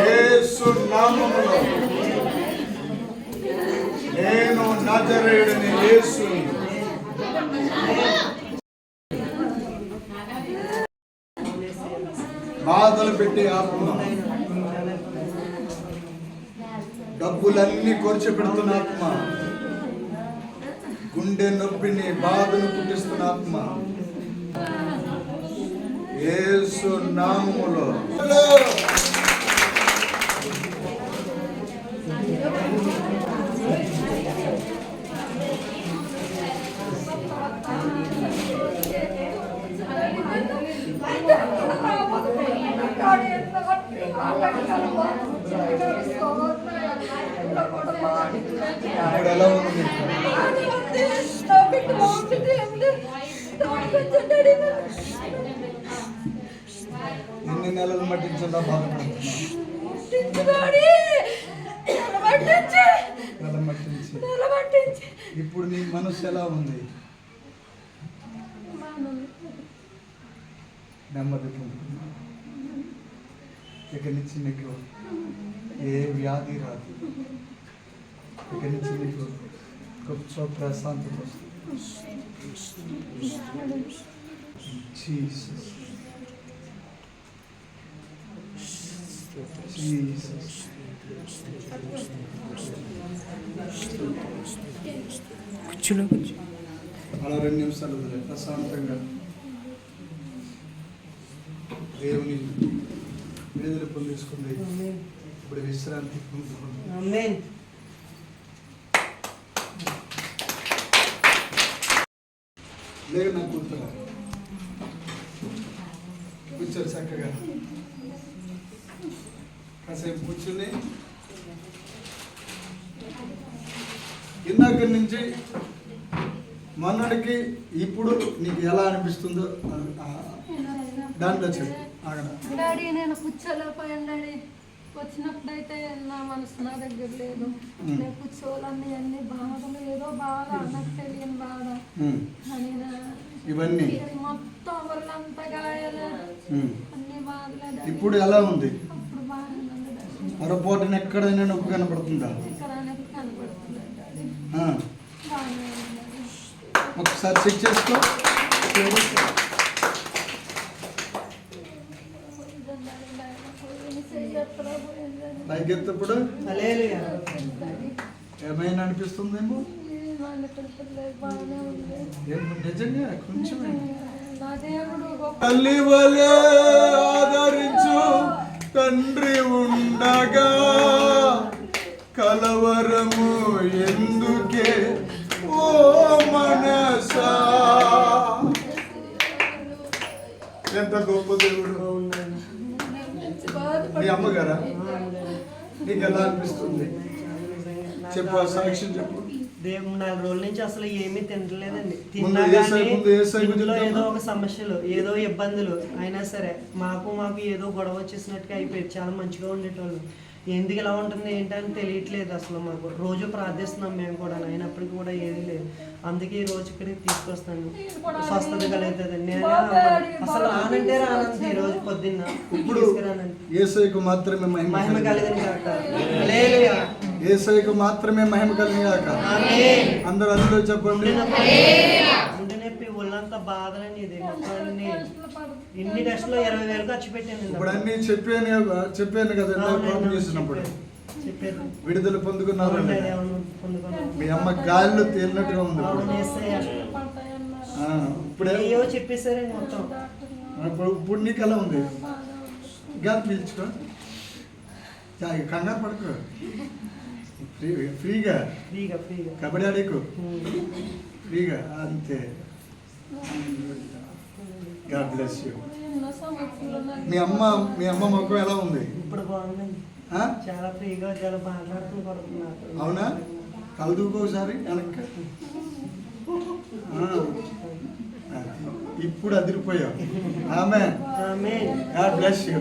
యేసు నామములో నేను నజరేయుడని యేసు బాధలు పెట్టి ఆత్మ, డబ్బులన్నీ ఖర్చు పెడుతున్న ఆత్మ, గుండె నొప్పిని బాధను పుట్టిస్తున్న ఆత్మ యేసు నామములో ఎలా ఉంది? ఎన్ని నెలలు మట్టించిందా మట్టించి ఇప్పుడు నీ మనసు ఎలా ఉంది? నెమ్మది పొందుకున్నా. ఇక్కడి నుంచి నీకు ఏ వ్యాధి రాదు. ఇక్కడి నుంచి నీకు గొప్ప ప్రశాంతత వస్తుంది. జీసస్ జీసస్ అలా 2 నిమిషాలు ప్రశాంతంగా దేవుని విడుదల పొందించుకుంది. ఇప్పుడు విశ్రాంతి పొందుకుంది. లేదు నాకు కూర్చోరా, కూర్చోరు చక్కగా కాసేపు కూర్చుని ఇందాక నుంచి మొన్నటికి ఇప్పుడు నీకు ఎలా అనిపిస్తుందో దాంట్లో చెప్పు. డాడీ నేను కూర్చోలేకపోయాను డాడీ. వచ్చినప్పుడైతే నా మనసు నా దగ్గర లేదు. నేను కూర్చోవాలని అన్ని బాధలు, ఏదో బాధ, నాకు తెలియని బాధ. ఇవన్నీ మొత్తం వాళ్ళంతా గాయాలు, అన్ని బాధలు. ఇప్పుడు ఎలా ఉంది? అప్పుడు బాగానే ఉంది డాడీ. మరోపోటని ఎక్కడైనా నొప్పి కనపడుతుందా? ఇక్కడ అనేది కనపడుతుంది డాడీ. బాగానే ఉంది డాడీ. ఒకసారి చెక్ చేసుకో. పైకెత్తప్పుడు ఏమైనా అనిపిస్తుందేమో. నిజంగా కొంచెం తల్లి వలె ఆదరించు తండ్రి ఉండగా కలవరము ఎందుకే ఓ మనసా. ఎంత గొప్ప దేవుడు. మీ అమ్మగారా? నీకు ఎలా అనిపిస్తుంది చెప్పు, సాక్ష్యం చెప్పు. దేవుడు 4 రోజుల నుంచి అసలు ఏమీ తినలేదండి. తిన్నా కానీ ఇంట్లో ఏదో ఒక సమస్యలు, ఏదో ఇబ్బందులు అయినా సరే మాకు ఏదో గొడవ వచ్చేసినట్టుగా అయిపోయి చాలా మంచిగా ఉండేటోళ్ళు. ఎందుకు ఇలా ఉంటుంది ఏంటని తెలియట్లేదు అసలు మాకు. రోజు ప్రార్థిస్తున్నాం మేము కూడా, అయినప్పటికీ కూడా ఏది లేదు. అందుకే ఈ రోజు ఇక్కడికి తీసుకొస్తాను, స్వస్థత కలుగుతుంది. నేను అసలు రానంటే రానంది ఈ రోజు పొద్దున్న. ఇప్పుడు యేసయ్యకు మాత్రమే మహిమ కలిగింది కాక, యేసయ్యకు మాత్రమే మహిమ కలిగింది కాక. అందరూ అందులో చెప్పండి. గుండె నొప్పి, ఒళ్ళంతా బాధలని, ఇది ఇన్ని టెస్టులో 20,000 ఖర్చు పెట్టాను. ఇప్పుడు అన్ని చెప్పాను కదా ప్రాబ్లం చేసినప్పుడు. విడుదల పొందుకున్నారు. మీ అమ్మ గాలిలో తేలినట్టుగా ఉంది. ఇప్పుడే చెప్పేసారే మొత్తం. ఇప్పుడు నీకు ఎలా ఉంది? గాలి పీల్చుకో, కంగారు పడుకో, ఫ్రీగా కబడ్డీ ఆడేకు, ఫ్రీగా అంతే. God bless you. మీ అమ్మ ముఖం ఎలా ఉంది? ఇప్పుడు బాగుందండి, చాలా ఫ్రీగా, చాలా మాట్లాడుతున్నారు. అవునా? కలుదుకో ఒకసారి వెనక్కి. ఇప్పుడు అదిరిపోయావు. ఆమేన్. God bless you.